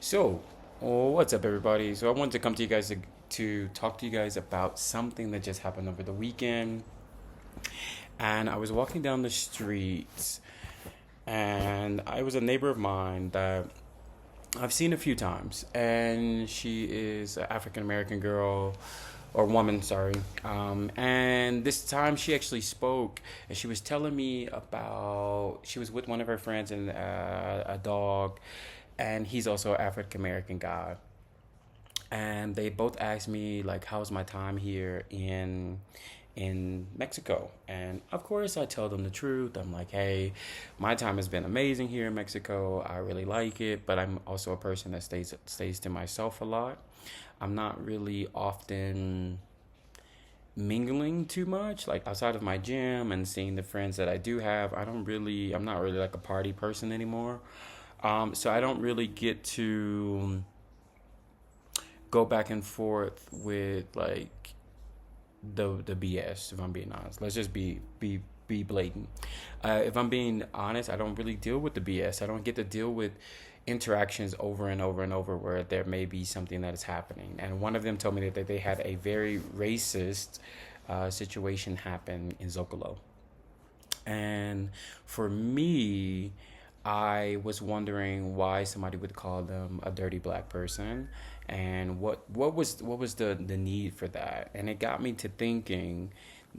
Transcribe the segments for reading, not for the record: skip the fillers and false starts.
So, what's up, everybody? So, I wanted to come to you guys to talk to you guys about something that just happened over the weekend. And I was walking down the streets, and I was a neighbor of mine that I've seen a few times, and she is an African American girl or woman, sorry. And this time she actually spoke, and she was telling me about she was with one of her friends and a dog, and he's also an African American guy. And they both asked me like, how's my time here in Mexico. And of course, I tell them the truth. I'm like, hey, my time has been amazing here in Mexico. I really like it, but I'm also a person that stays to myself a lot. I'm not really often mingling too much, like outside of my gym and seeing the friends that I do have. I'm not really like a party person anymore. So I don't really get to go back and forth with like the BS. If I'm being honest, let's just be blatant. If I'm being honest, I don't really deal with the BS. I don't get to deal with interactions over and over and over where there may be something that is happening. And one of them told me that they had a very racist situation happen in Zocalo. And for me, I was wondering why somebody would call them a dirty black person, and what was the need for that. And it got me to thinking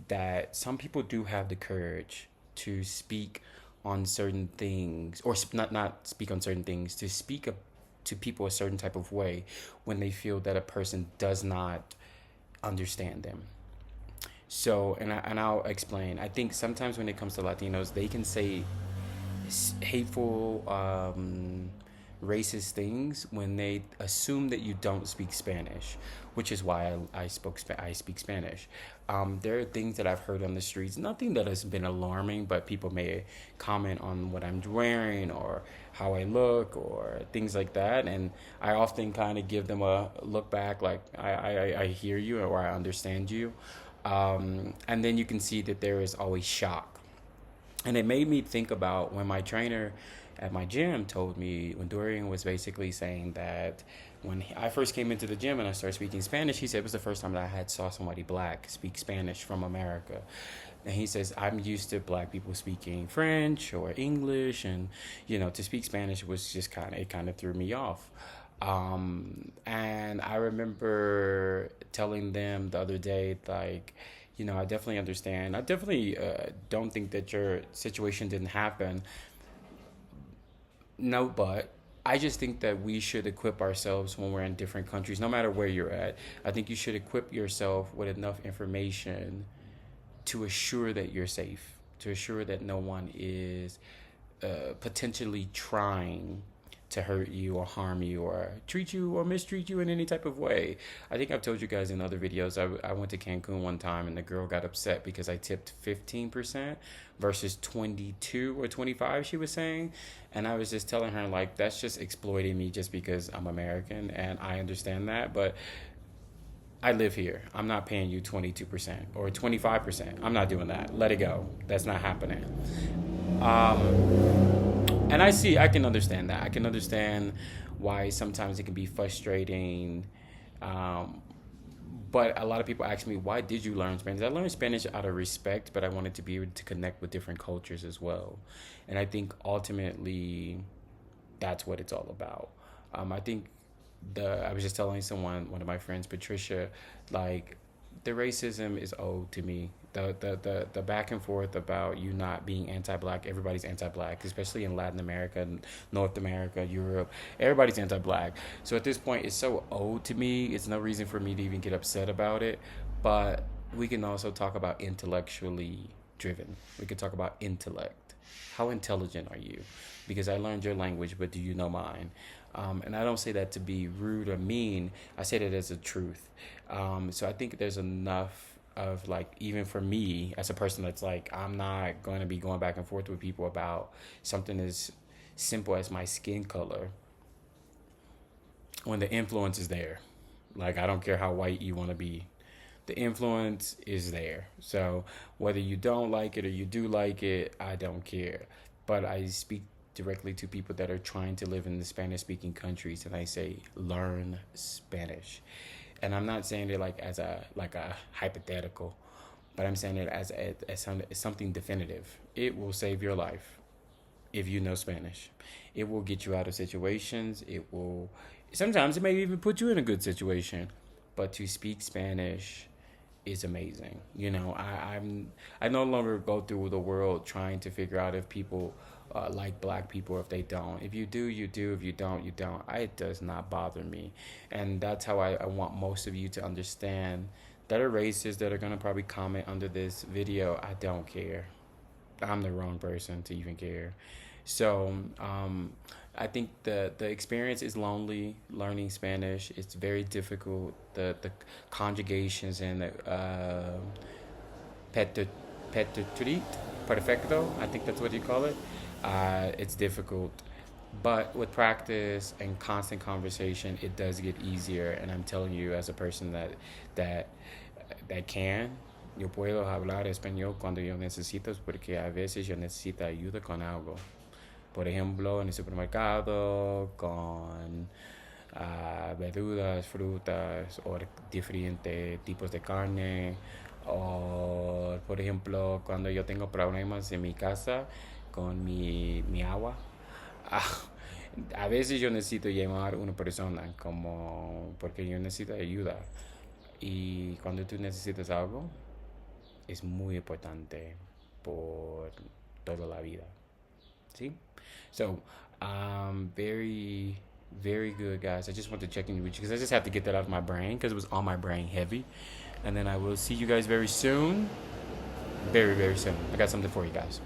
that some people do have the courage to speak on certain things, or not speak on certain things, to speak up to people a certain type of way when they feel that a person does not understand them. So, I'll explain. I think sometimes when it comes to Latinos, they can say hateful, racist things when they assume that you don't speak Spanish, which is why I speak Spanish. There are things that I've heard on the streets, nothing that has been alarming, but people may comment on what I'm wearing or how I look or things like that, and I often kind of give them a look back, like I hear you or I understand you, and then you can see that there is always shock. And it made me think about when my trainer at my gym told me, when Dorian was basically saying that when I first came into the gym and I started speaking Spanish, he said it was the first time that I had saw somebody black speak Spanish from America. And he says, I'm used to black people speaking French or English, and, to speak Spanish was just it kind of threw me off. And I remember telling them the other day, like, I definitely understand. I definitely don't think that your situation didn't happen. No, but I just think that we should equip ourselves when we're in different countries, no matter where you're at. I think you should equip yourself with enough information to assure that you're safe, to assure that no one is potentially trying to hurt you or harm you or treat you or mistreat you in any type of way. I think I've told you guys in other videos, I went to Cancun one time and the girl got upset because I tipped 15% versus 22 or 25, she was saying. And I was just telling her, like, that's just exploiting me just because I'm American, and I understand that. But I live here. I'm not paying you 22% or 25%. I'm not doing that. Let it go. That's not happening. And I can understand that. I can understand why sometimes it can be frustrating. Um, but a lot of people ask me, why did you learn Spanish? I learned Spanish out of respect, but I wanted to be able to connect with different cultures as well. And I think ultimately that's what it's all about. I think I was just telling one of my friends, Patricia, like, the racism is owed to me. The back and forth about you not being anti-black. Everybody's anti-black, especially in Latin America, North America, Europe. Everybody's anti-black. So at this point, it's so owed to me. It's no reason for me to even get upset about it. But we can also talk about intellectually driven. We could talk about intellect. How intelligent are you? Because I learned your language, but do you know mine? And I don't say that to be rude or mean. I say that as a truth. So I think there's enough of, like, even for me as a person that's like, I'm not going to be going back and forth with people about something as simple as my skin color when the influence is there. Like, I don't care how white you want to be. The influence is there. So whether you don't like it or you do like it, I don't care. But I speak directly to people that are trying to live in the Spanish speaking countries, and I say learn Spanish. And I'm not saying it like as a hypothetical, but I'm saying it as something definitive. It will save your life if you know Spanish. It will get you out of situations. It will, sometimes it may even put you in a good situation. But to speak Spanish is amazing. I no longer go through the world trying to figure out if people like black people or if they don't. If you do, you do. If you don't, you don't. It does not bother me. And that's how I want most of you to understand that are racist, that are going to probably comment under this video. I don't care. I'm the wrong person to even care. So I think the experience is lonely learning Spanish. It's very difficult. The conjugations and the perfecto, I think that's what you call it. It's difficult. But with practice and constant conversation, it does get easier. And I'm telling you, as a person that can, yo puedo hablar español cuando yo necesito, porque a veces yo necesito ayuda con algo. Por ejemplo, en el supermercado, con verduras, frutas o diferentes tipos de carne. O, por ejemplo, cuando yo tengo problemas en mi casa con mi agua. A veces yo necesito llamar a una persona porque yo necesito ayuda. Y cuando tú necesitas algo, es muy importante por toda la vida. ¿Sí? So, very, very good, guys. I just want to check in with you because I just have to get that out of my brain because it was on my brain heavy. And then I will see you guys very soon. Very, very soon. I got something for you guys.